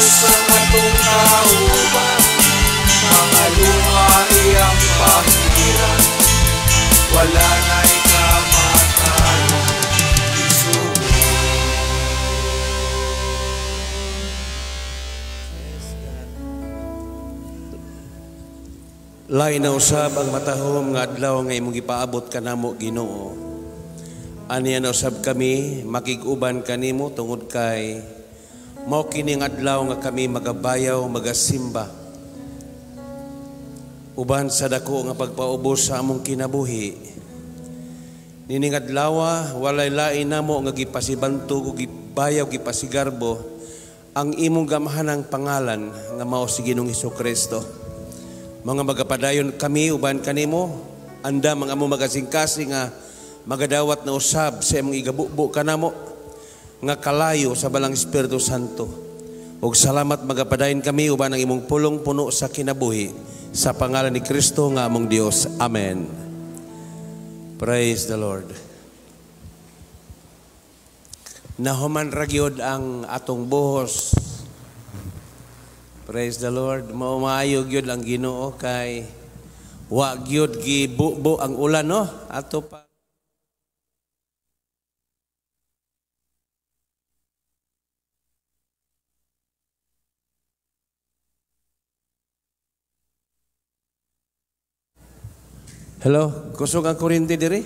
sa atong kauban, mga luha iyang pahiran, wala na'y kamatayon, isugo. Lain na usab ang matahom nga adlaw nga imong gipaabot kanamo Ginoo. Aniya na usab kami makig-uban kanimo tungod kay mao kining adlaw nga kami magabayaw, magasimba. Uban sa dako nga pagpaubos sa among kinabuhi. Nining adlaw walay lain namo nga gipasibantog ug gibayaw, gipasigarbo ang imong gamahanang pangalan nga mao si Ginoong Hesukristo. Mga magapadayon kami uban kanimo, anda mga mo magasingkasi nga magadawat na usab sa imong igabubo kanamo nga kalayo sa balang Espiritu Santo. Ug salamat magapadayon kami uban ang imong pulong puno sa kinabuhi sa pangalan ni Kristo nga among Dios. Amen. Praise the Lord. Nahuman ra gyud ang atong buhos. Praise the Lord. Maayo gyud ang Ginoo kay wa gyud gibubo ang ulan no ato pa. Hello, kusog ang kuryente diri?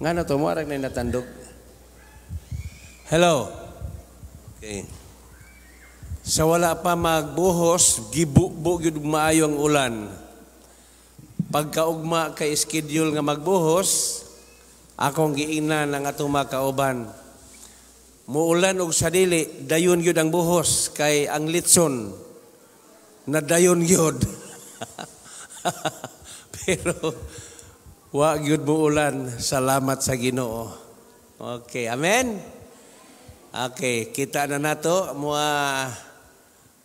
Ngano to mo arag na natandog? Hello. Okay. Sa wala pa magbuhos, gibubo gyud maayo ang ulan. Pagkaugma kay schedule nga magbuhos, akong giingnan ang atong makauban. Muulan og sa dili, dayon gyud ang buhos kay ang litson na dayon gyud. Pero wa gyud muulan, salamat sa Ginoo. Okay, amen. Okay, kita na nato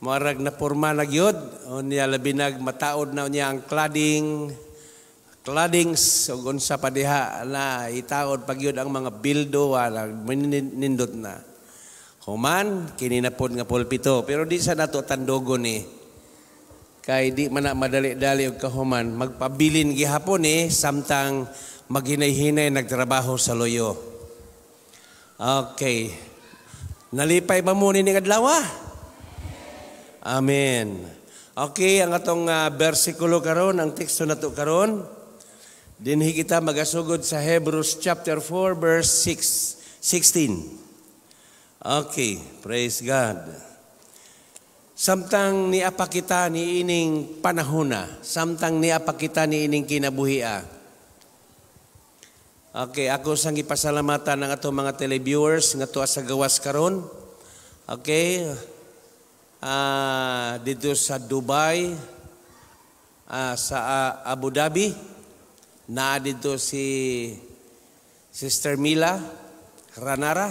Marag na porma na gyud, unya labi nag mataod na niya ang claddings ug unsa pa diha na itaod pag gyud ang mga bildo wala nindot na. Human kini na pod nga pulpito pero di sa nato tandogon ni. Kay di man na madali-dali og kahuman magpabilin gihapon samtang maghinay-hinay nagtrabaho sa loyo. Okay. Nalipay ba mo ni adlaw? Amen. Okay, ang atong bersikulo karon, ang teksto nato karon, dinhi kita magasugod sa Hebrews chapter 4 verse 16. Okay, praise God. Samtang niapa kita ni ining panahona, samtang niapa kita ni ining kinabuhia. Okay, ako sang ipasalamatan ng atong mga televiewers nga tuwa sa gawas karon. Okay, dito sa Dubai, sa Abu Dhabi, na dito si Sister Mila Ranara,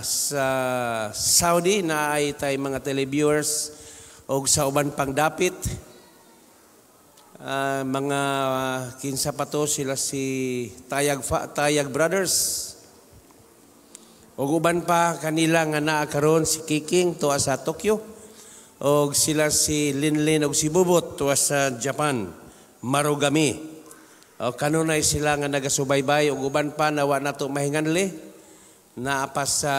sa Saudi na ay tay mga televiewers o sa uban pang dapit, mga kinsa pa to sila si Tayag Brothers. O uban pa kanila nga naa karon si Kiking tuwa sa Tokyo. O sila si Linlin o si Bubot tuwa sa Japan, Marugami. O kanunay sila nga nagasubaybay. O uban pa nawa na to mahinganli. Naapa sa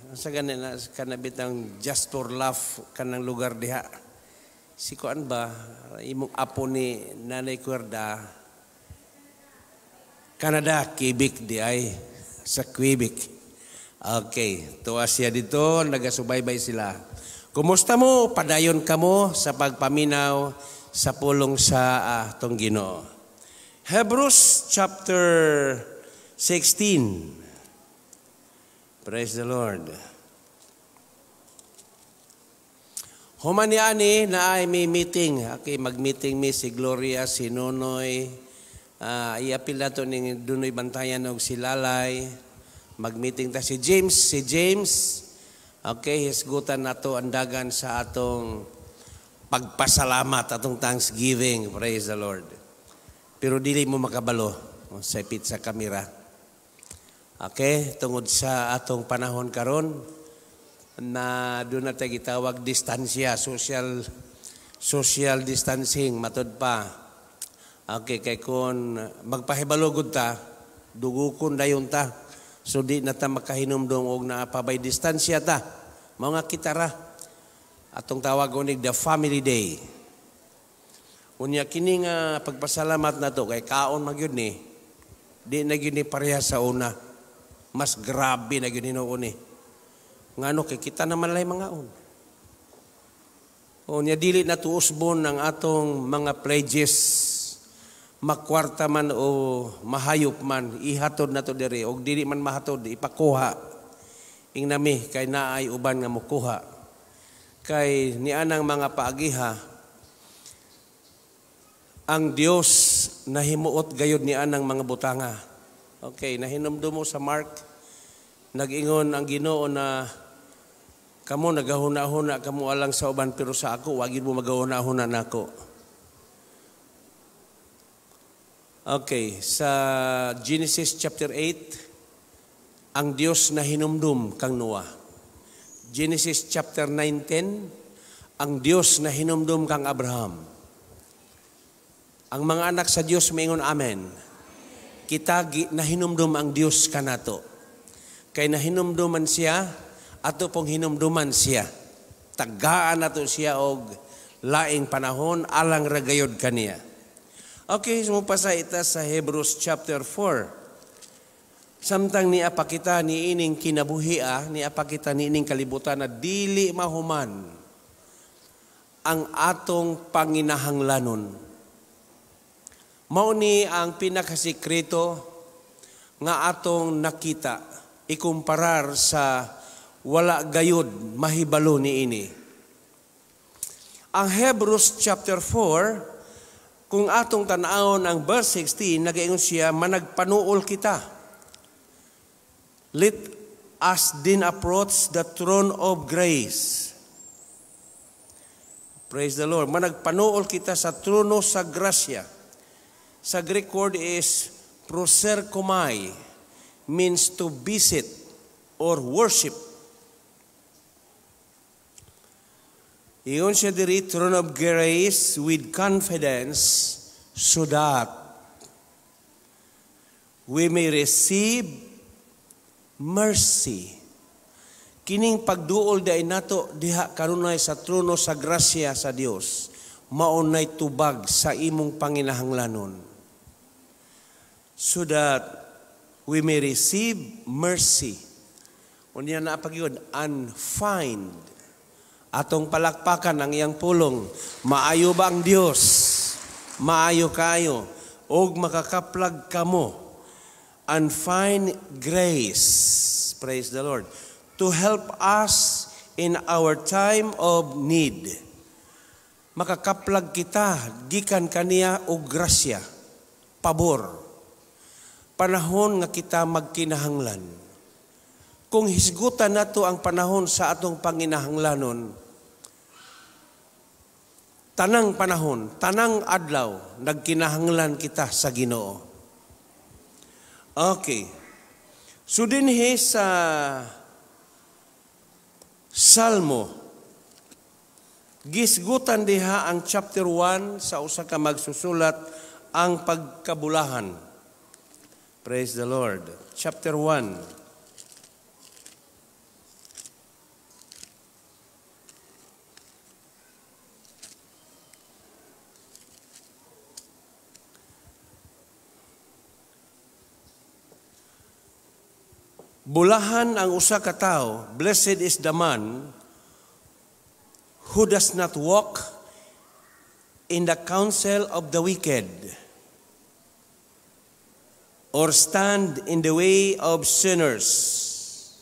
sa ganina kanabitang Just for Laugh kanang lugar diha. Si kuan ba imong apo ni Nanay Cuerda Canada, Quebec di ay sa Quebec. Okay, tuwa siya dito, nagasubaybay sila. Kumusta mo? Padayon ka mo sa pagpaminaw sa pulong sa atong Ginoo. Hebrews chapter 16. Praise the Lord. Human ani na ay may meeting. Okay, mag-meeting mi si Gloria, si Nonoy, iapil nato ning dunoy bantayan og si Lalay. Mag-meeting ta si James. Okay, hisgutan nato andagan sa atong pagpasalamat, atong thanksgiving. Praise the Lord. Pero dili mo makabalo sa pizza camera. Okay, tungod sa atong panahon karon na doon na tayo gitawag distansya, social distancing, matod pa. Okay, kay kung magpahibalugod ta, dugukon dayon ta. So di na ta makahinumdum og naapabay distansya ta. Mga kitara, atong tawag unig the family day. Unya kini nga pagpasalamat na to, kay kaon magyud ni, di na gyud ni pareha sa una. Mas grabe na gyud hinuon ni. Ngano kay kita naman lay mga on. O niya dili na tuusbon ang atong mga pledges, makwarta man o mahayop man, ihatod na to diri, o dili man mahatod, ipakuha. Ingnami, kay naay uban nga mukuha. Kay nianang mga paagiha, ang Dios nahimuot gayud nianang mga butanga. Okay, nahinumdum mo sa Mark, nag-ingon ang Ginoo na kamo nagahuna-huna kamo alang sa uban, pero sa ako wagid mo magahuna-huna nako. Okay, sa Genesis chapter 8, ang Dios na hinumdum kang Noah. Genesis chapter 19, ang Dios na hinumdum kang Abraham. Ang mga anak sa Dios maingon amen. Kita nahinumdum ang Dios kanato. Kay nahinumduman siya, ato pong hinumduman siya. Tagaan nato siya og laing panahon alang ragayod kaniya. Okay, sumupasa ita sa Hebrews chapter 4. Samtang ni apakita ni ining kinabuhia, ni apakita ni ining kalibutan na dili mahuman ang atong panginahanglanon. Mao ni ang pinakasikreto nga atong nakita, ikumparar sa wala gayud mahibalo ni ini. Ang Hebrews chapter 4, kung atong tan-awon ang verse 16, nagaingon siya, managpanuol kita. Let us then approach the throne of grace. Praise the Lord. Managpanuol kita sa trono sa grasya. Sa Greek word is proserkomai, means to visit or worship. Iyon siya diri, throne of grace with confidence, so that we may receive mercy. Kining pagduol day nato diha kanunay sa trono sa grasya sa Dios, maunay tubag sa imong panginahanglanon. So that we may receive mercy. Unya na pagyud, and find. Atong palakpakan ang iyang pulong. Maayo ba ang Dios? Maayo kayo. Og makakaplag kamo. And find grace. Praise the Lord. To help us in our time of need. Makakaplag kita, gikan kaniya og grasya, pabor. Panahon nga kita magkinahanglan. Kung hisgutan nato ang panahon sa atong panginahanglanon, tanang panahon, tanang adlaw, nagkinahanglan kita sa Ginoo. Okay. So dinhi sa Salmo, gisgutan diha ang chapter 1 sa usa ka magsusulat ang pagkabulahan. Praise the Lord. Chapter 1. Bulahan ang usa ka tawo, blessed is the man who does not walk in the counsel of the wicked, or stand in the way of sinners,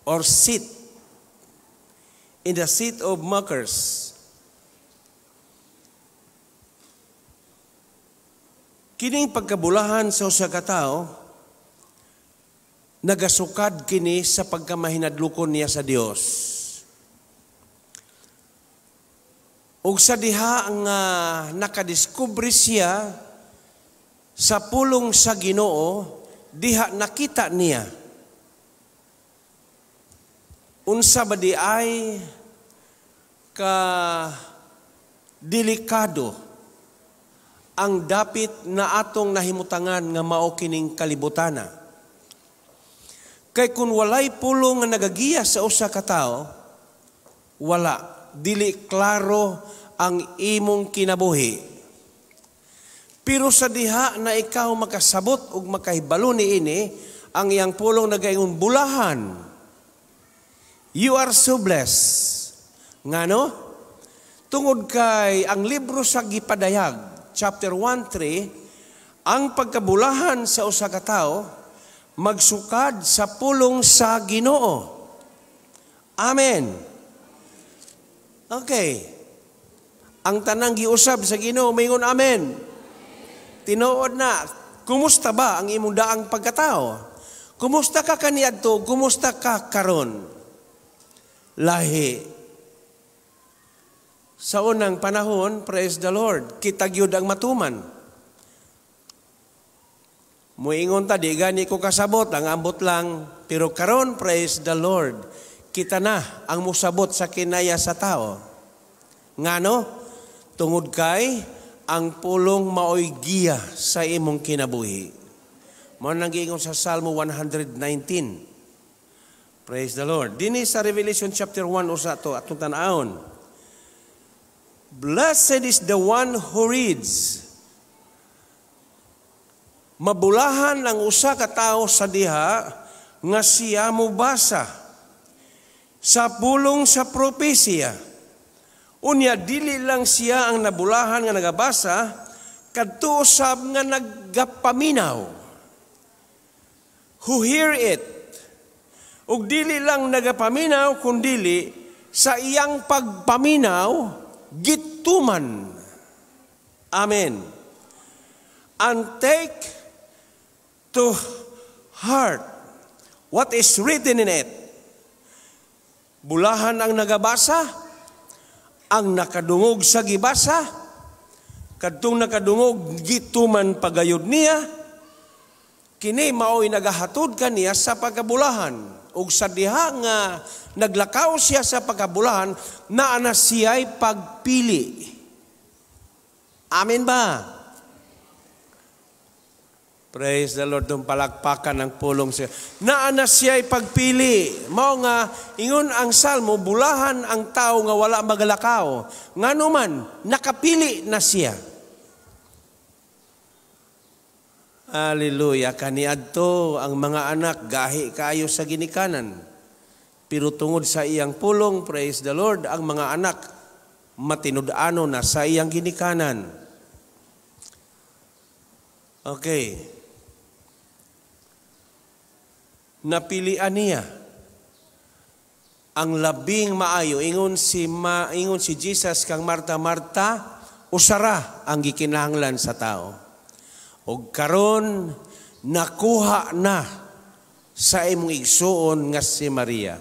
or sit in the seat of mockers. Kining pagkabulahan sa usa ka tawo, nagasukad kini sa pagkamahinadlukon niya sa Dios. Ug sa diha ang nakadiskubre siya sa pulong sa Ginoo, diha nakita niya. Unsa ba di ay ka delikado ang dapit na atong nahimutangan nga mao kining kalibutana. Kay kun walay pulong nga nagagiya sa usa ka tawo, wala, dili klaro ang imong kinabuhi. Pero sa diha na ikaw makasabot ug makahibalo niini, ang iyang pulong nagaingon bulahan. You are so blessed. Ngano? Tungod kay ang libro sa Gipadayag, chapter 1:3, ang pagkabulahan sa usa ka tawo magsukad sa pulong sa Ginoo. Amen. Okay. Ang tanang giusab sa Ginoo maingon amen. Tinuod na, kumusta ba ang imong daang pagkatao? Kumusta ka kaniadto? Kumusta ka karon? Lahi. Sa unang panahon, praise the Lord, kita gyud ang matuman. Muingon ta, di gani ko kasabot, ang ambot lang. Pero karon, praise the Lord, kita na ang musabot sa kinaya sa tao. Ngano? Tungod kay, ang pulong maoy giya sa imong kinabuhi. Mao nang giingon sa Salmo 119. Praise the Lord. Dini sa Revelation chapter 1 usa to atong tan-awon. Blessed is the one who reads. Mabulahan ang usa ka tawo sa diha nga siya mubasa sa pulong sa propesya. Unya dili lang siya ang nabulahan nga nagabasa kadto usab nga nagapaminaw. Who hear it? Ug dili lang nagapaminaw kundili sa iyang pagpaminaw gituman. Amen. And take to heart what is written in it. Bulahan ang nagabasa, ang nakadungog sa gibasa, kadtong nakadungog gituman pagayod niya, kini mao'y nagahatod kaniya sa pagkabulahan. Ug sa diha nga naglakaw siya sa pagkabulahan, naana siya'y pagpili. Amen ba? Praise the Lord, dong palakpakan ng pulong siya. Naana siya'y pagpili. Mao nga, ingon ang Salmo, bulahan ang tao nga wala magalakaw. Ngano man, nakapili na siya. Hallelujah. Kaniadto ang mga anak gahi kayo sa ginikanan. Pero tungod sa iyang pulong, praise the Lord, ang mga anak matinud-ano na sa iyang ginikanan. Okay. Napilian niya ang labing maayo. Ingon si Jesus kang Marta, Marta, usara ang gikinahanglan sa tao. O karon nakuha na sa imong igsuon nga si Maria.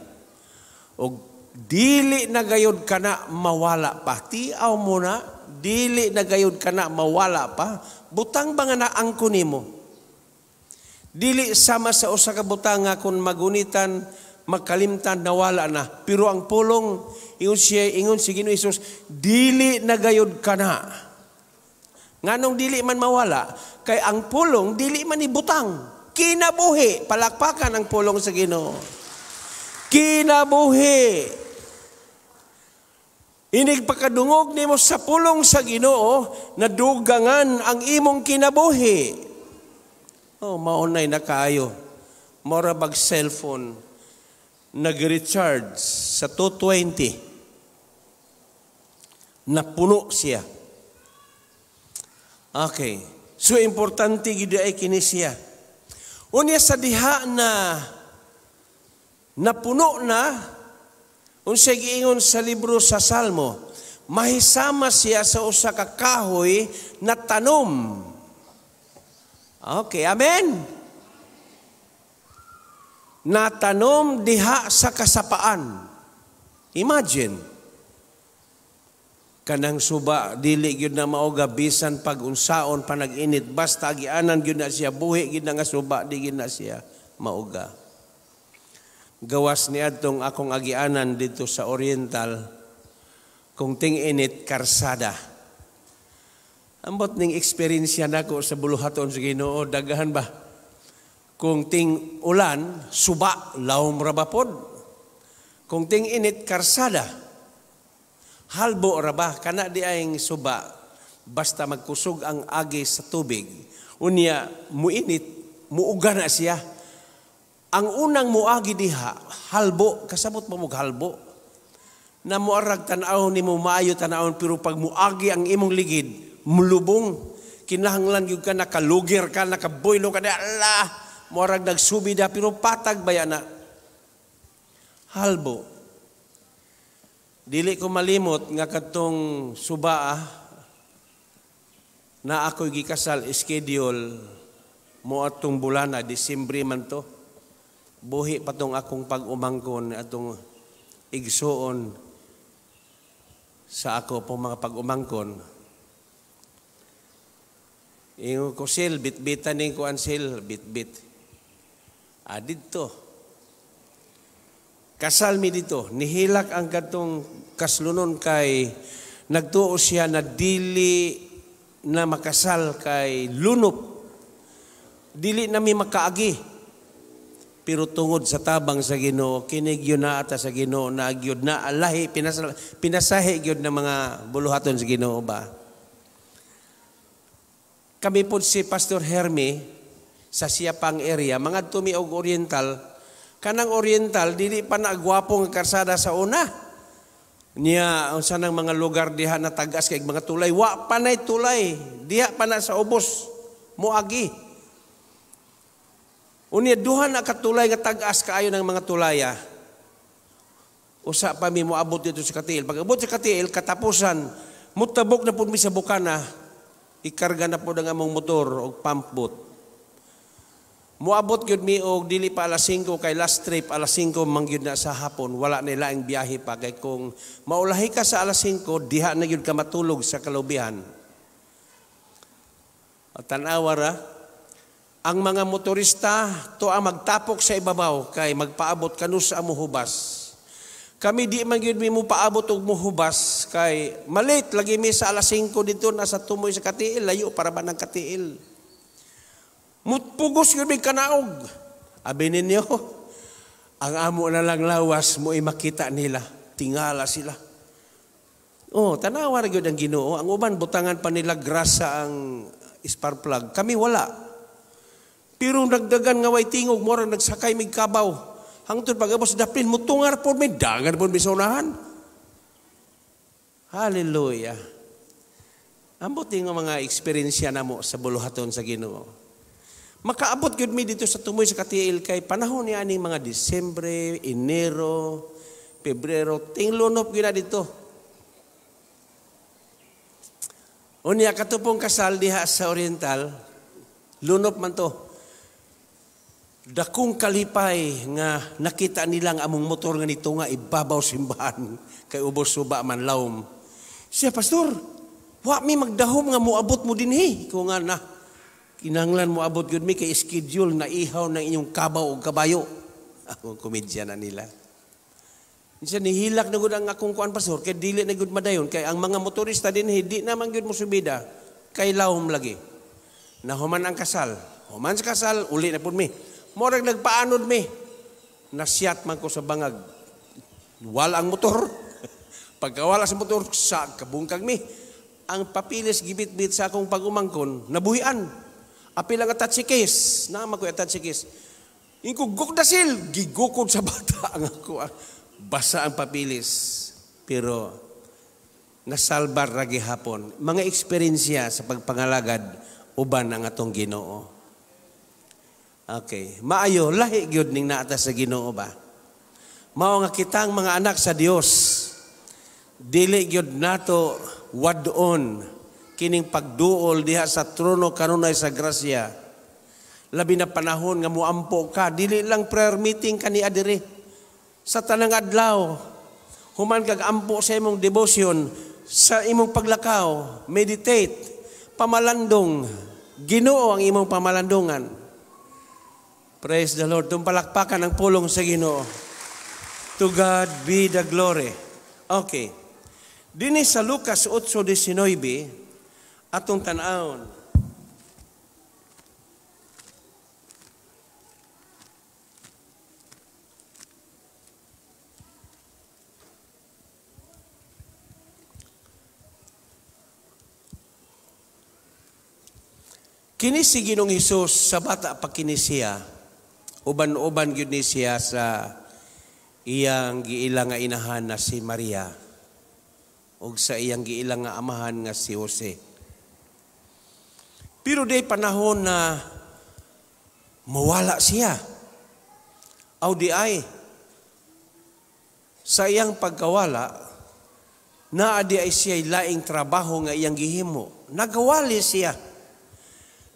O dili na gayud kana mawala pa. Tiaw mo na, dili na gayud kana mawala pa. Butang ba nga naangko nimo? Dili sama sa usa ka butang nga kung magunitan, magkalimtan, nawala na. Pero ang pulong, ingon si Ginoong Hesus, dili na gayud kana. Nganong dili man mawala? Kay ang pulong, dili man ibutang. Kinabuhi. Palakpakan ang pulong sa Ginoo. Kinabuhi. Inig pagkadungog nimo sa pulong sa Ginoo, nadugangan ang imong kinabuhi. Oh, maunay na kayo. Mora bag cellphone. Nag-recharge sa 220. Napuno siya. Okay. So, importante gid ay kini siya. Unya sa diha na napuno na, unsay giingon sa libro sa Salmo, mahisama siya sa usa ka kahoy na tanom. Okay, amen? Natanom diha sa kasapaan. Imagine. Kanang suba dili gyud na mauga bisan pag unsaon pa nag-init, basta agianan gyud na siya, buhi gyud na nga suba, di gyud na siya mauga. Gawas ni adtong akong agianan dito sa Oriental, kung ting-init karsada. Ambot ning experience nako sa buluhaton sa Ginoo, dagahan ba? Kung ting ulan, suba, lawom rabapod. Kung ting init, karsada. Halbo raba, kana di ayong suba, basta magkusog ang agi sa tubig. Unya, muinit, muuga na siya. Ang unang muagi diha, halbo, kasabot mo halbo. Na muarag tanaw ni mo maayo tanawon, pero pag muagi ang imong ligid, mulubong, kinahanglan yung ka, nakalugir ka, nakaboylo ka na, Allah, muarag nagsubida, pero patag baya na. Halbo. Dili ko malimot nga katong subaa na ako'y gikasal schedule mo atong bulana, Disyembre man to. Buhi patong akong pag-umangkon atong igsuon sa ako pong mga pag-umangkon. Ingo ko sil, bit-bitan ning ko ansil, bit-bit. Dito. Kasal mi dito, nihilak ang katong kaslunon kay nagtuo siya na dili na makasal kay lunop. Dili na mi makaagi. Pero tungod sa tabang sa Ginoo, kinig yun na ata sa Ginoo na agyod na alahi, pinasahi gyud ng mga buluhaton sa Ginoo ba. Kami po si Pastor Hermie sa Siapang area, mga tumi og Oriental. Kanang Oriental, dili pa na agwapong karsada sa una. Niya, unsa nang mga lugar diha na tagas kay mga tulay. Wa pa na'y tulay. Diha pa na sa ubos. Muagi. Unya, duha na katulay nga tagas kaayo ng mga tulaya. Usa pa mi moabot dito sa Katiil. Pag abot sa Katiil, katapusan, mutabok na po mi sa bukana, ikarga na po ng among motor o pump boat. Muabot gyud mi og dili pa alas 5 kay last trip alas 5 mangyud na sa hapon, wala na laing biyahe pa kay kung maulahi ka sa alas 5 diha na gyud ka matulog sa kalubihan. At tanawara ang mga motorista to ang magtapok sa ibabaw kay magpaabot kanus sa muhubas. Kami di man gyud mi mo paabot og muhubas kay malit lagi mi sa alas 5 dito nasa tumoy sa Katiil, layo para ba ng Katiil. Mutpugos yun may kanaog. Abi ninyo, ang amo na lang lawas mo ay makita nila. Tingala sila. Tanawa na yun ang Ginoo. Ang uban, butangan pa nila grasa ang spark plug. Kami wala. Pero nagdagan nga way tingog, mora nagsakay may kabaw. Hangtod pag-abos daplin, mutungar po may dagan po may saunahan. Hallelujah. Ambot yung mga eksperyensya na mo sa buluhaton sa Ginoo. Makaabot gyud mi dito sa tumoy sa Katiil kay panahon ni aning mga Disyembre, Enero, Pebrero, tinglunop gyud na dito. Unya katupong kasal diha sa Oriental, lunop man to. Dakong kalipay nga nakita nilang among motor nga nito nga ibabaw simbahan kay ubos suba man lawom. Siya, Pastor, wa mi magdahom nga moabot mo dinhi ko nga na. Kinanglan mo abot yun mi kay schedule na ihaw ng inyong kabaw o kabayo. Ako komedya na nila. Minsan nihilak na gud ang akong kuan pastor kay dili na gud madayon kay ang mga motorista din hindi naman gud mo subida kay lawom lagi. Nahuman ang kasal. Human sa kasal uli na pud mi. Morag nagpaanod mi. Nasyat man ko sa bangag. Wala ang motor. Pagkawala sa motor sa kabungkag mi. Ang papilis gibit-bit sa akong pag-umangkon nabuhian. Apil ang attach case. Naman ko attach case. Ingko gukdasil. Gigukod sa bata ang ako. Basa ang papilis. Pero nasalbar ragi hapon. Mga eksperyensya sa pagpangalagad uban ang atong Ginoo. Okay. Maayo, lahi gyud ning naata sa Ginoo ba? Mao nga kitang mga anak sa Dios. Dili gyud nato wadon kining pagduol diha sa trono kanunay sa grasya. Labi na panahon nga muampo ka, dili lang prayer meeting kani adiri. Sa tanang adlaw, human kag ampo sa imong devotion, sa imong paglakaw, meditate, pamalandong, Ginoo ang imong pamalandungan. Praise the Lord. Tumpalakpakan ang pulong sa Ginoo. To God be the glory. Okay. Dini sa Lucas 8:19, atong tan-awon. Kini si Ginoong Hesus sa bata pa kini siya, uban-uban gyud ni siya sa iyang giilang nga inahan na si Maria ug sa iyang giilang nga amahan nga si Jose. Pero day panahon na mawala siya. Aw di ay sa iyang pagkawala naa di ay siya laing trabaho nga iyang gihimo. Nagawali siya.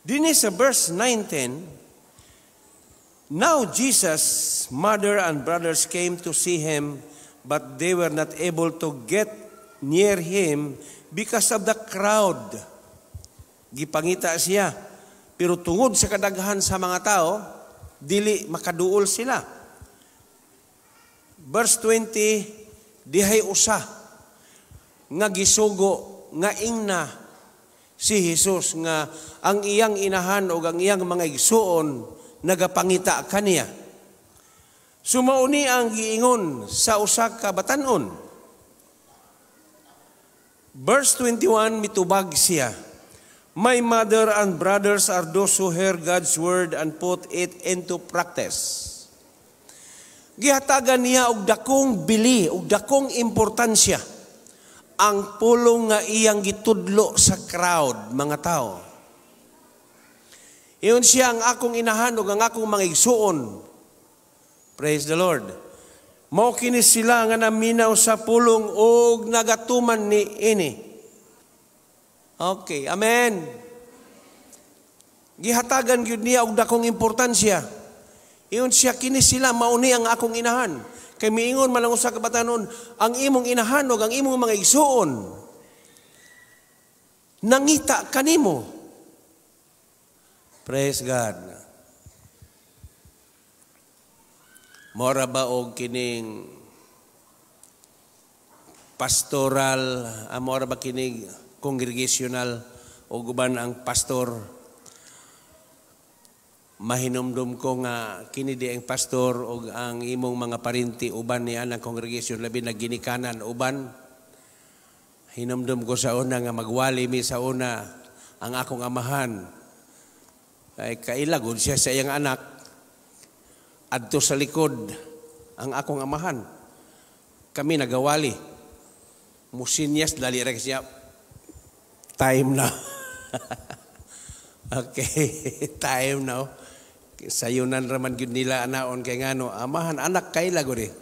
Dini sa verse 19, now Jesus' mother and brothers came to see him, but they were not able to get near him because of the crowd. Gipangita siya, pero tungod sa kadaghan sa mga tao, dili makaduol sila. Verse 20, dihay usa, nga gisugo, nga ingna, si Jesus nga ang iyang inahan o ang iyang mga igsuon nagapangita kaniya. Sumauni ang giingon sa usa ka batan-on. Verse 21, mitubag siya, my mother and brothers are those who hear God's word and put it into practice. Gihatagan niya og dakong bili, og dakong importansya ang pulong nga iyang gitudlo sa crowd, mga tao. Iyon siya ang akong inahan ug ang akong mga igsuon. Praise the Lord. Mao kini sila nga naminaw sa pulong ug nagatuman ni ini. Okay, amen. Gihatagan gyud niya og dakong importansya. Iyon siya kini sila mauni ang akong inahan. Kay miingon man lang usa ka batanon, ang imong inahan ug ang imong mga igsuon nangita kanimo. Praise God. Mora ba og kining pastoral, mora ba kining congregational o guban ang pastor? Mahinumdum ko nga kini di ang pastor o ang imong mga parinti uban niya ng congregation labi na ginikanan uban. Hinumdum ko sa una nga magwali mi sa una ang akong amahan. Ay kailagod siya sa iyang anak adto sa likod ang akong amahan. Kami nagawali. Musinyas dali ra siya. Time na. Okay, time now. Sayunan raman gyud nila anaon kay ngano amahan anak kay lagod eh.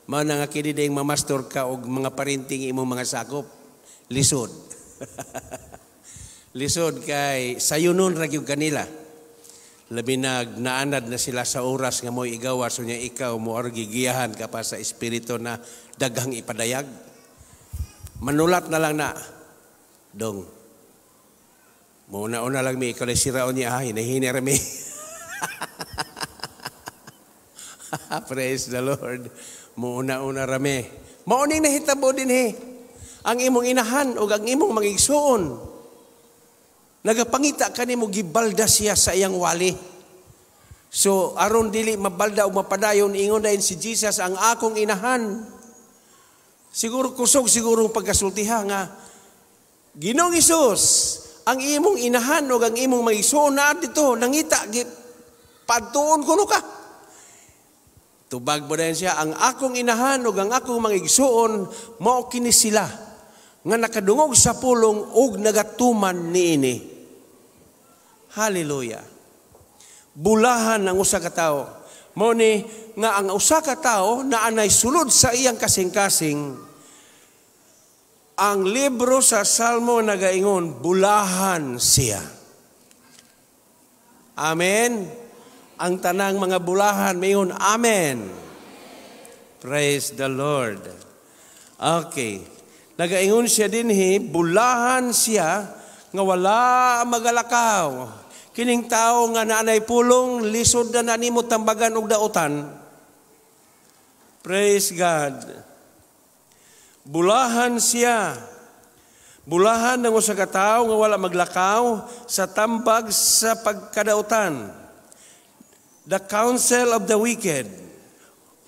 Mao na nga kini ding mamastor ka og mga parenting imong mga sakop lisod. Lisod kay sayunon ra gyud kanila. Labi naanad na sila sa oras nga mo'y igawas so niya ikaw mo gigiyahan ka pa sa espiritu na daghang ipadayag. Manulat na lang na dong. Muna-una lang mi ikaw na siraon niya hinahini rami. Praise the Lord. Muna-una rami. Mauning nahitabo din ang imong inahan o ang imong mga igsuon. Nagapangita kanimo gibalda siya sa iyang wali. So aron dili mabalda o mapadayon ingon dayon si Jesus ang akong inahan. Siguro kusog siguro pagkasultiha nga Ginoong Hesus ang imong inahan o ang imong mga igsuon na dito nangita padtuon kuno ka. Tubag mo din siya ang akong inahan o ang akong mga igsuon mao kini sila nga nakadungog sa pulong ug nagatuman niini. Hallelujah. Bulahan ang usa ka tawo. Mao ni nga ang usa ka tawo na anay sulod sa iyang kasing-kasing. Ang libro sa Salmo nagaingon, bulahan siya. Amen. Ang tanang mga bulahan mayon, amen. Praise the Lord. Okay. Nagaingon siya dinhi, bulahan siya nga wala magalakaw. Kining tao nga naanay pulong, lisod na nimo tambagan og dautan. Praise God. Bulahan siya. Bulahan ng usa ka tawo nga wala maglakaw sa tambag sa pagkadautan. The counsel of the wicked,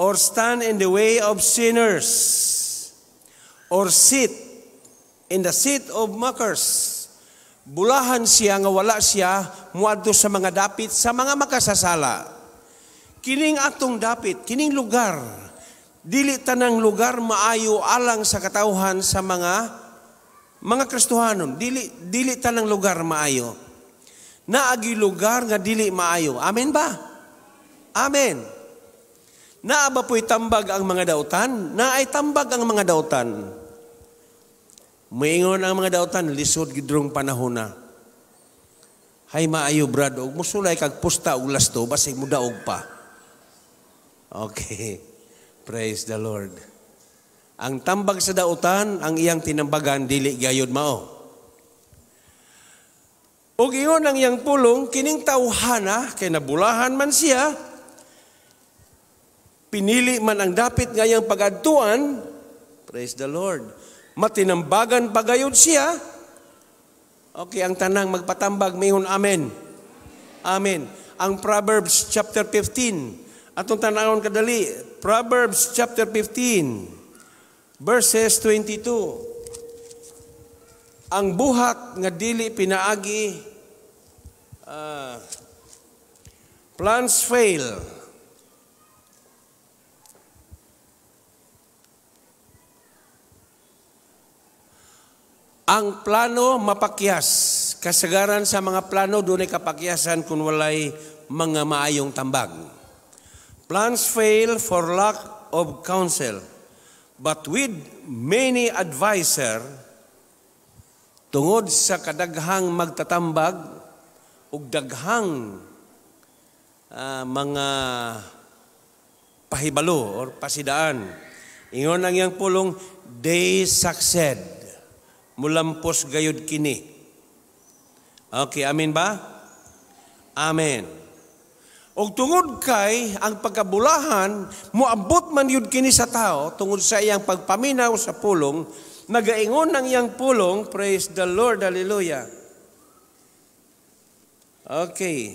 or stand in the way of sinners, or sit in the seat of mockers. Bulahan siya nga wala siya muadto sa mga dapit sa mga makasasala. Kining atong dapit, kining lugar, dili tanang lugar maayo alang sa katawhan sa mga Kristohanon. Dili tanang lugar maayo. Naagi lugar nga dili maayo. Amen ba? Amen. Naa ba po'y tambag ang mga dautan? Naay tambag ang mga dautan. Moingon ang mga dautan, lisod gidrong panahon na. Hay maayo brad, og musulay kag pusta og lasto, basig mo daog pa. Okay. Praise the Lord. Ang tambag sa dautan, ang iyang tinambagan, dili gayod mao. Og iyon ang iyang pulong, kining tawhana, kay nabulahan man siya, pinili man ang dapit nga iyang pagadtuan, praise the Lord, matinambagan pagayod siya. Okay, ang tanang magpatambag, mayroon amen. Amen. Ang Proverbs chapter 15, atong tanawon kadali, Proverbs chapter 15, verses 22. Ang buhat nga dili pinaagi, plans fail. Ang plano mapakyas. Kasagaran sa mga plano dunay kapakyasan kung walay mga maayong tambag. Plans fail for lack of counsel. But with many adviser, tungod sa kadaghang magtatambag ug daghang mga pahibalo or pasidaan, ingon ang iyang pulong, they succeed. Mulampos gayud kini. Okay, amen ba? Amen. Og tungod kay ang pagkabulahan, moabot man yun kini sa tao, tungod sa iyang pagpaminaw sa pulong, nagaingon ng iyang pulong, praise the Lord, hallelujah. Okay.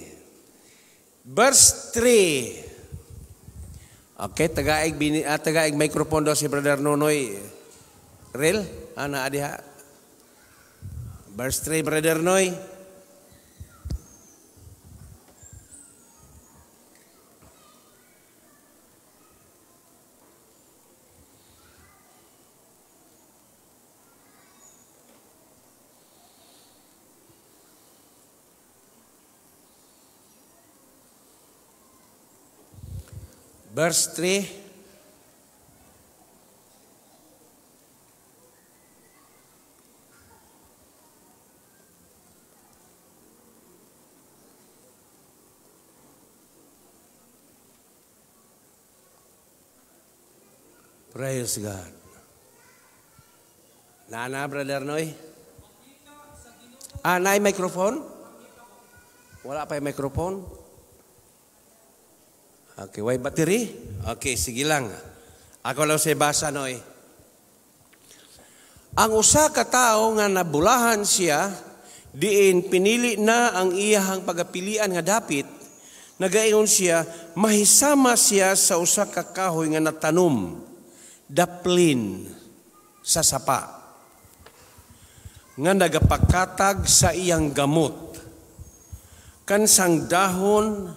Verse 3. Okay, tagaig microphone daw si Brother Nonoy. Real? Ana adiha. Verse 3, Brother Noy. Verse 3. Praise God. Nana, Brother Noy? Naay microphone? Wala pa yung microphone? Okay, why battery? Okay, sige lang. Ako lang sa basa, Noy. Ang usa ka tao nga nabulahan siya, diin pinili na ang iyahang pagapilian nga dapit, nagaingon siya, mahisama siya sa usa ka kahoy nga natanom, daplin sa sapa, nga nagapakatag sa iyang gamot, kansang dahon,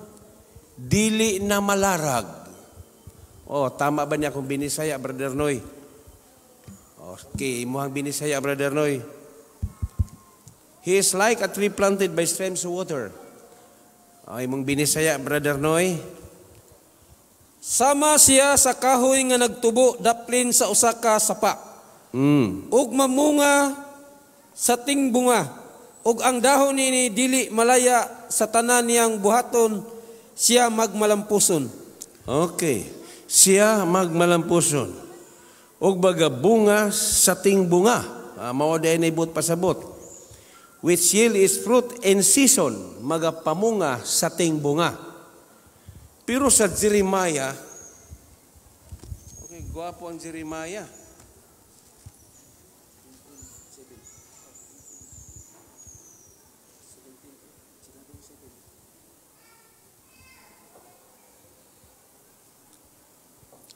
dili na malarag. Oh, tama ba niya kung binisaya, Brother Noy? Okay, imuhang binisaya, Brother Noy. He is like a tree planted by streams of water. Okay, imong binisaya, Brother Noy. Sama siya sa kahoy nga nagtubo daplin sa usa ka sapa. Ug mamunga sa tingbunga. Ug ang dahon ni dili malaya sa tanan niyang buhaton, siya magmalampuson. Okay. Siya magmalampuson. ug bagabunga sa ting bunga. Mao day naibot pasabot. Which yield is fruit in season, magapamunga sa ting bunga. Pero sa Jeremiah, okay, gwapo ang Jeremiah.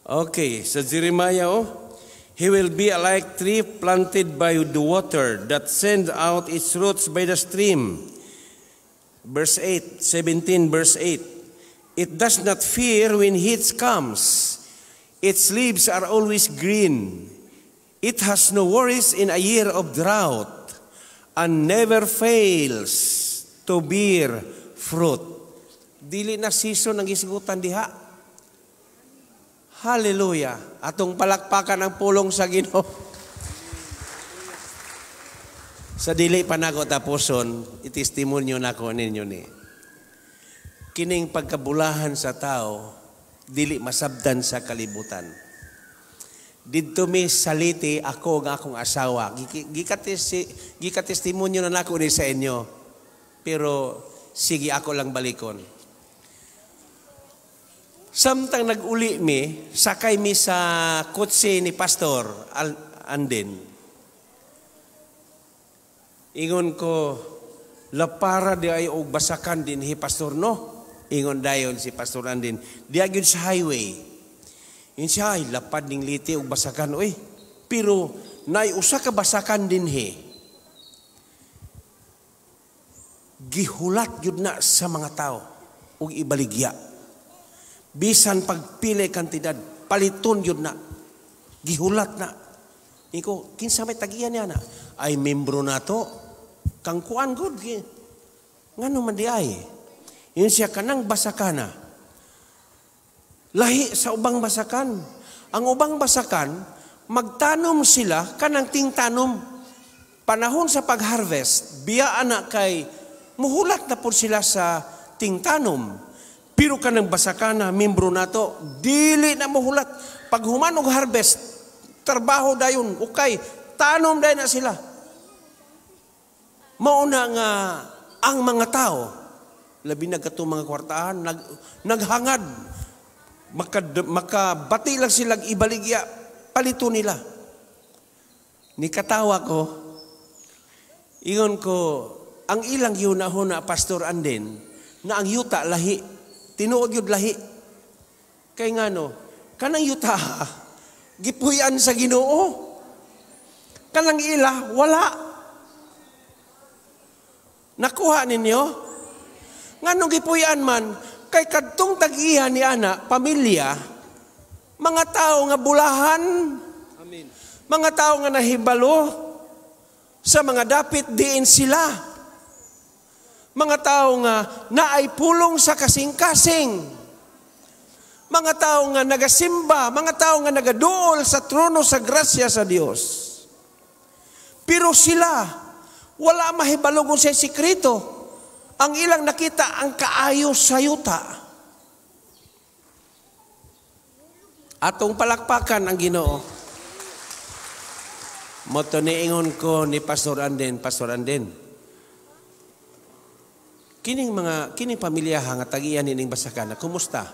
Okay, sa Jeremiah, he will be like tree planted by the water that sends out its roots by the stream. Verse 8, 17 verse 8. It does not fear when heat comes. Its leaves are always green. It has no worries in a year of drought and never fails to bear fruit. Dili na season ang isigutan diha. Hallelujah. Atong palakpakan ang pulong sa Ginoo. Sa dili pa nako tapuson, itestimonyo nako ninyo ni. Kining pagkabulahan sa tao, dili masabdan sa kalibutan. Didto mi saliti ako nga akong asawa. Gikatestimonyo na nako ni sa inyo. Pero sige ako lang balikon. Samtang nag-uli mi, sakay mi sa kotse ni Pastor Andin. Ingon ko, lapara di ay og basakan din hi Pastor no? Ingon dayon si Pastor Andin. Di agad sa highway. Yun siya, ay lapad ning liti og basakan. Uy, pero naiusa ka basakan din hi. Gihulat yun na sa mga tao og ibaligya. Bisan pagpili kantidad, paliton yun na. Gihulat na. Iko, kinsa may tagiyan niya na? Ay, membro na to. Kang kuan good. Nga naman di ay. Yun siya kanang basakana. Lahi sa ubang basakan. Ang ubang basakan, magtanom sila kanang tingtanom. Panahon sa pag-harvest, biyaan na kay muhulat na po sila sa tingtanom. Pero kanang basakana, membro na to, dili na mahulat. Pag humanog harvest, trabaho dayon, okay, tanom dayon na sila. Mauna nga ang mga tao, labi na katong mga kwartahan, naghangad, makabati lang silang ibaligya, palito nila. Nikatawa ko, ingon ko, ang ilang yunahon na Pastor Andin, na ang yuta lahi, tinuod yun lahi. Kaya nga no, kanang yuta, gipuyan sa Ginoo. Kanang ila, wala. Nakuha ninyo? Nga nung gipuyan man, kay kadtong tag-iya ni ana, pamilya, mga tao nga bulahan, amen. Mga tao nga nahibalo, sa mga dapit diin sila. Mga tao nga naay pulong sa kasing-kasing. Mga tao nga nagasimba, mga tao nga nagaduol sa trono sa grasya sa Dios. Pero sila, wala mahibalo kung sa sikreto. Ang ilang nakita ang kaayos sa yuta. Atong palakpakan ang Ginoo. Moto niingon ko ni Pastor Andin, kining pamilyaha nga tagiyan nining basakana, kumusta?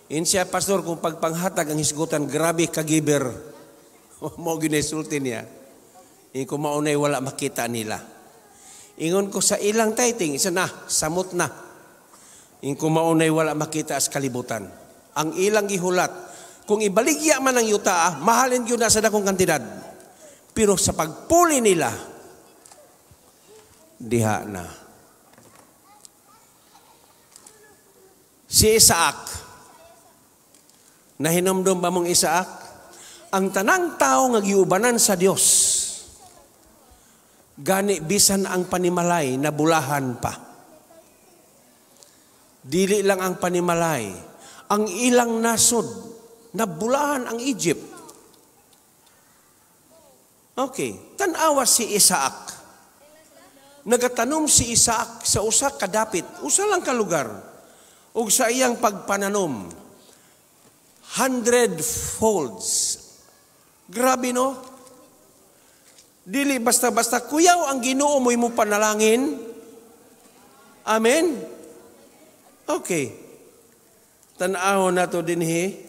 Siya, Pastor, kung pagpanghatag ang hisgutan, grabe kagiber. Mo ginisulti niya. Kung maunay wala makita nila. Ingon ko sa ilang tithing, isa na, samot na. Kung maunay wala makita as kalibutan. Ang ilang gihulat, kung ibaligya man ang yuta, mahalin yun na sa dakong kantidad. Pero sa pagpuli nila, diha na. Si Isaac, nahinomdom ba mong Isaac? Ang tanang tao nga giubanan sa Dios, gani bisan ang panimalay na bulahan pa. Dili lang ang panimalay, ang ilang nasod na bulahan ang Egypt. Okay, tanawa si Isaac. Nagatanom si Isaac sa usa ka dapit, usa lang ka lugar. Ug sa iyang pagpananom, 100 folds Grabe no? Dili basta-basta kuyaw ang Ginoo mo imo panalangin. Amen? Okay. Tan-aw na to dinhi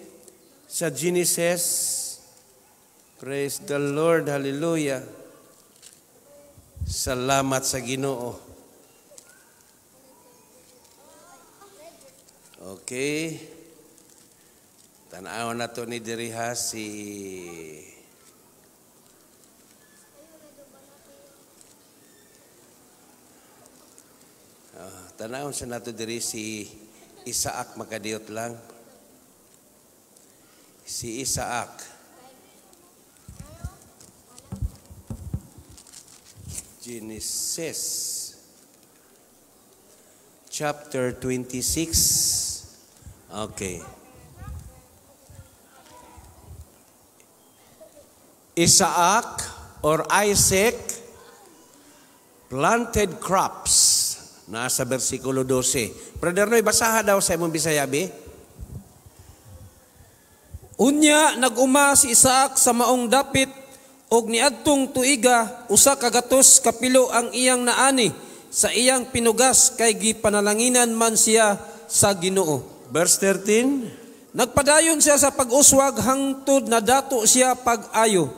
sa Genesis. Praise the Lord. Hallelujah. Salamat sa Ginoo. Okay. Tan-aw na to ni diriha si tanaw sa nato diri si Isaac makadiyot lang. Si Isaac. Genesis chapter 26. Okay. Isaac or Isaac planted crops. Nasa versikulo 12. Brother Noy, basaha daw sa imong Bisaya, be. Unya nag-uma si Isaac sa maong dapit og niadtong tuiga usa ka gatos kapilo ang iyang naani sa iyang pinugas kay gipanalanginan man siya sa Ginoo. Verse 13. Nagpadayon siya sa pag-uswag hangtod na dato siya pag-ayo.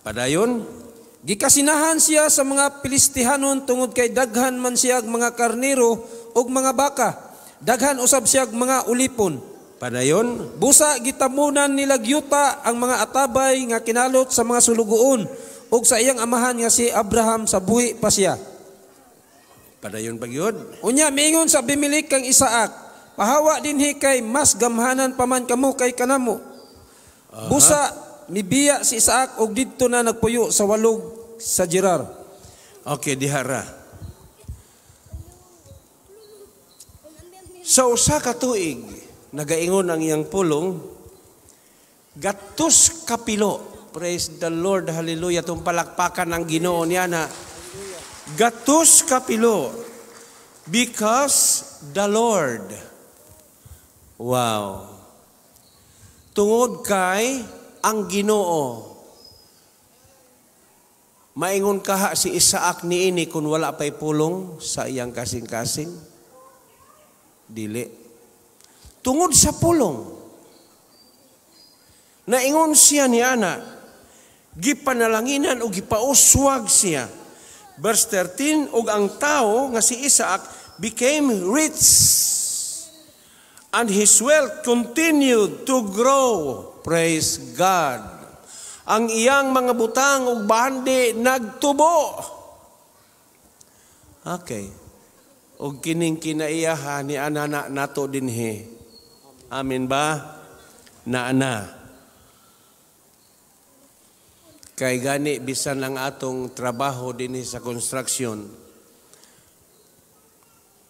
Padayon? Gikasinahan siya sa mga Pilistihanon tungod kay daghan man siya mga karnero ug mga baka. Daghan usab siya mga ulipon. Padayon? Busa gitamunan nila gyuta ang mga atabay nga kinalot sa mga sulugoon ug sa iyang amahan nga si Abraham sa buhi pa siya. Padayon pagyud. Unya miingon sa Abimelech kang Isaac, pahawa dinhi kay mas gamhanan pa man kamo kay kanamo. Busa mibiya si Isaac og didto na nagpuyo sa walog sa Gerar. Okay, dihara. Sa usa ka tuig, nagaingon ang iyang pulong, gatos kapilo. Praise the Lord, hallelujah. Itong palakpakan ng Ginoo niya na gatos kapilo. Because the Lord. Wow. Tungod kay ang Ginoo. Maingon kaha si Isaac niini kung wala pa'y pulong sa iyang kasing-kasing. Dili. Tungod sa pulong. Naingon siya ni Ana, gipanalanginan o gipauswag siya. Verse 13, ug ang tao nga si Isaac became rich and his wealth continued to grow. Praise God. Ang iyang mga butang ug bandi nagtubo. Okay. Og kining kinaiyaha ni anana nato dinhi. Amen ba? Naana. Kay gani bisan ang atong trabaho dinhi sa construction.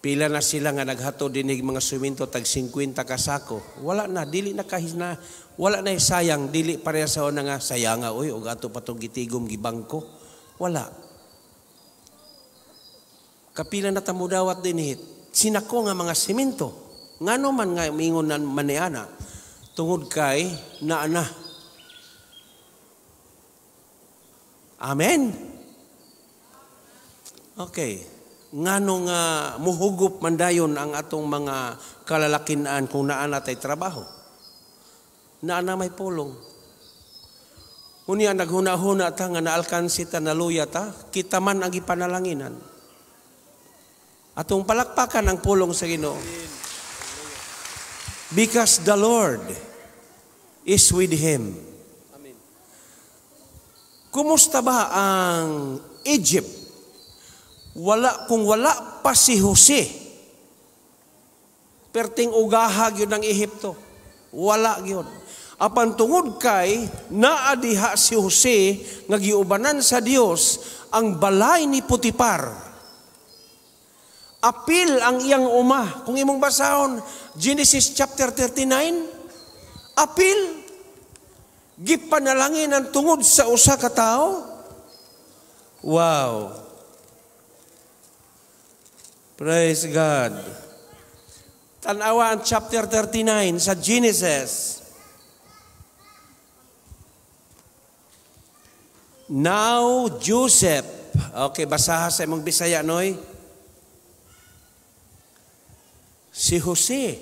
Pila na sila nga naghatod dinig mga suminto tag 50 ka sako. Wala na, dili na kahina, wala na sayang, dili pareha sa una nga sayanga oy ug ato patong gitigom gibangko. Wala. Kapila na tamudawat dinhi sinako nga mga semento. Ngano man nga mingon nan maniana tungod kay naana. Amen. Okay. Ngano nga muhugop mandayon ang atong mga kalalakinan kung naana tay trabaho. Naana may pulong. Unya naghuna-huna ta nga naalkansi ta naluya ta, kita man ang ipanalanginan. Atong palakpakan ang pulong sa Ginoo. Because the Lord is with him. Amen. Kumusta ba ang Egypt? Kung wala pa si Jose, perting ugahag yun ng Ehipto. Wala yun. Apan tungod kay naadiha si Jose nga giubanan sa Dios ang balay ni Putipar. Apil ang iyang uma. Kung imong basahon, Genesis chapter 39, apil. Gipanalangin ang tungod sa usa ka tao. Wow. Praise God. Tanawa ang chapter 39 sa Genesis. Now Joseph. Okay, basaha sa imong Bisaya, noy. Si Jose.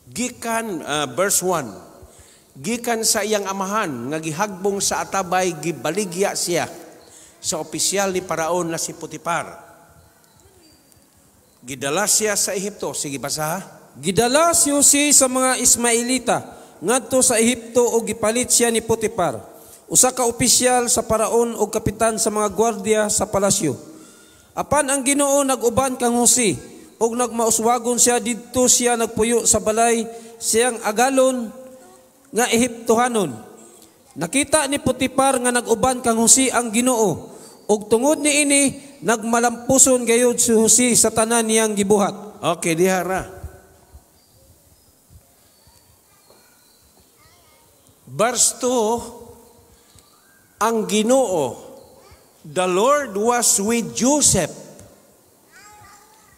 Gikan, verse 1. Gikan sa iyang amahan, nga gihagbong sa atabay, gibaligya siya sa opisyal ni Paraon na si Potifar. Gidala siya sa Ehipto. Sige, basaha. Gidala si Jose sa mga Ismailita ngadto sa Ehipto o gipalit siya ni Potifar, usa ka opisyal sa Paraon o kapitan sa mga gwardiya sa palasyo. Apan ang Ginoo nag-uban kang Jose og nagmauswagon siya didto siya nagpuyo sa balay siyang agalon nga Ehiptohanon. Nakita ni Potifar nga nag-uban kang Jose ang Ginoo ug tungod niini nagmalampuson gayud si Jose sa tanan niyang gibuhat. Okay, dihara. Verse 2, ang Ginoo, the Lord was with Joseph.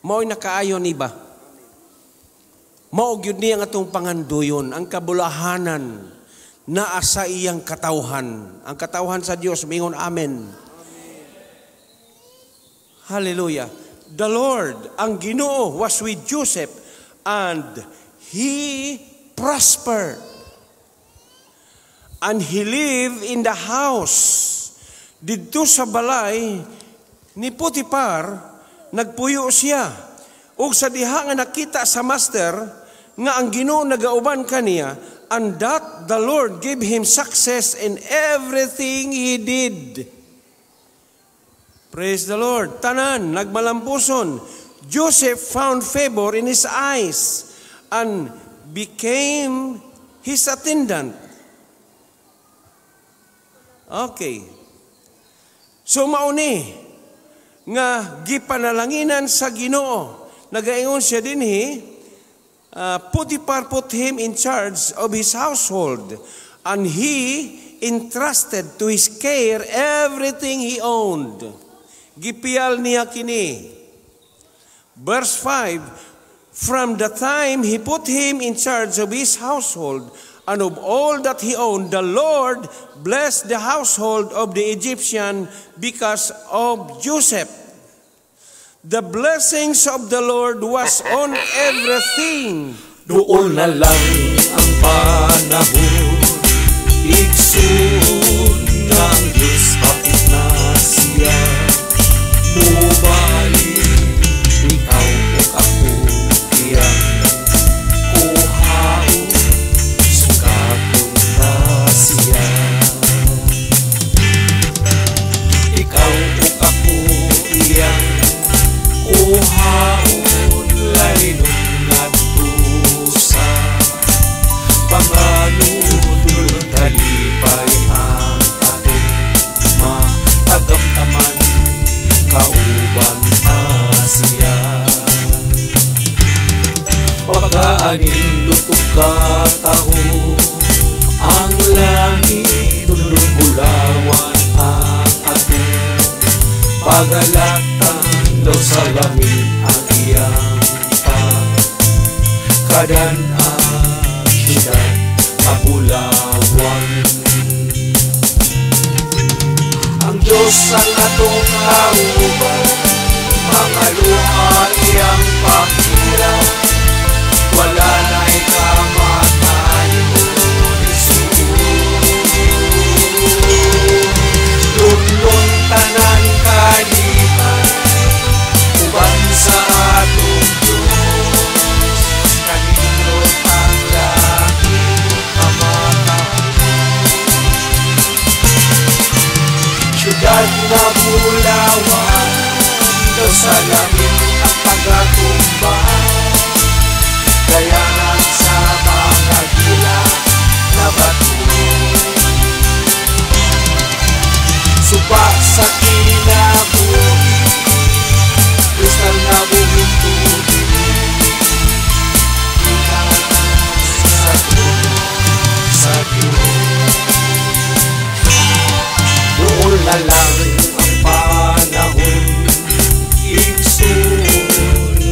Mao'y nakaayon iba. Mao gyud niya nga atong panganduyon, ang kabulahanan naa sa iyang katawhan. Ang katawhan sa Dios, mingon amen. Hallelujah. The Lord, ang Ginoo, was with Joseph and he prospered. And he lived in the house. Dito sa balay ni Potifar, nagpuyo siya. Ug sa diha nga nakita sa master, nga ang Ginoo nagauban kaniya, and that the Lord gave him success in everything he did. Praise the Lord. Tanan, nagmalampuson. Joseph found favor in his eyes and became his attendant. Okay. So mauni nga gipanalanginan sa Ginoo. Nagaingon siya dinhi, Potifar put him in charge of his household, and he entrusted to his care everything he owned. Gipial niya kini. Verse 5, from the time he put him in charge of his household and of all that he owned, the Lord blessed the household of the Egyptian because of Joseph. The blessings of the Lord was on everything. Doon na lang ang panahon, igsoon ng Diyos, kapit na siya. Mubalik, ikaw o ako, iyang kuhaon, sukatong na siya. Ikaw o ako, iyang kuhaon, lalinong nagtusa. Panganudul talipay ang atong matagamtaman, kauban siya. Pagkaanin lutok kataho, ang langit tulong bulawan ang atong pagalatan, daw sa langit ang iyang kadan ang syudad kapulawan. Ang Diyos ang atong kauban, mga luha iyang pakirang, wala na'y kamatayon, Jesus. Lunlon tanan kalipan, uban sa atong Diyos, kanindot ang langit kamatayon. Syudad na bulawan, daw sa langit ang pagkatumbang, dayanan sa mga gila na bato. Supa sa kinabuhi, kristal na buhing tubig, sa trono sa Diyos. Doon na lang ang panahon, igsoon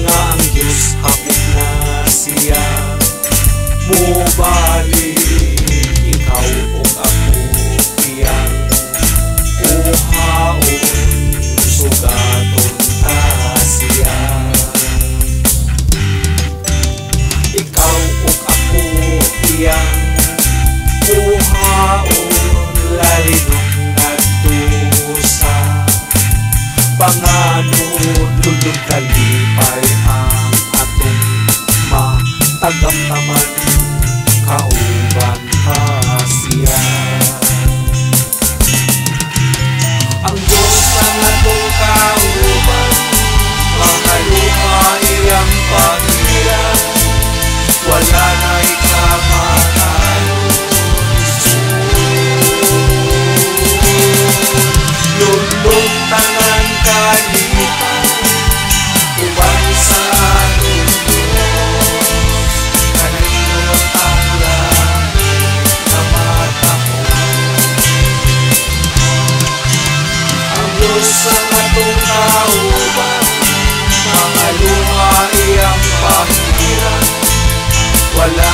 nga ang Diyos, kapit na siya. Mubalik, ikaw o ako, iyan tagamtaman kauban siya. Ang Diyos ang atong kauban, makaluha iyang pangiran, wala na ikamatayon. Lulong tangan kalipan, uban sa atong Diyos, kanindot ang langit na matahon. Ang Diyos ang atong kauban, mga luha iyang pahiran, wala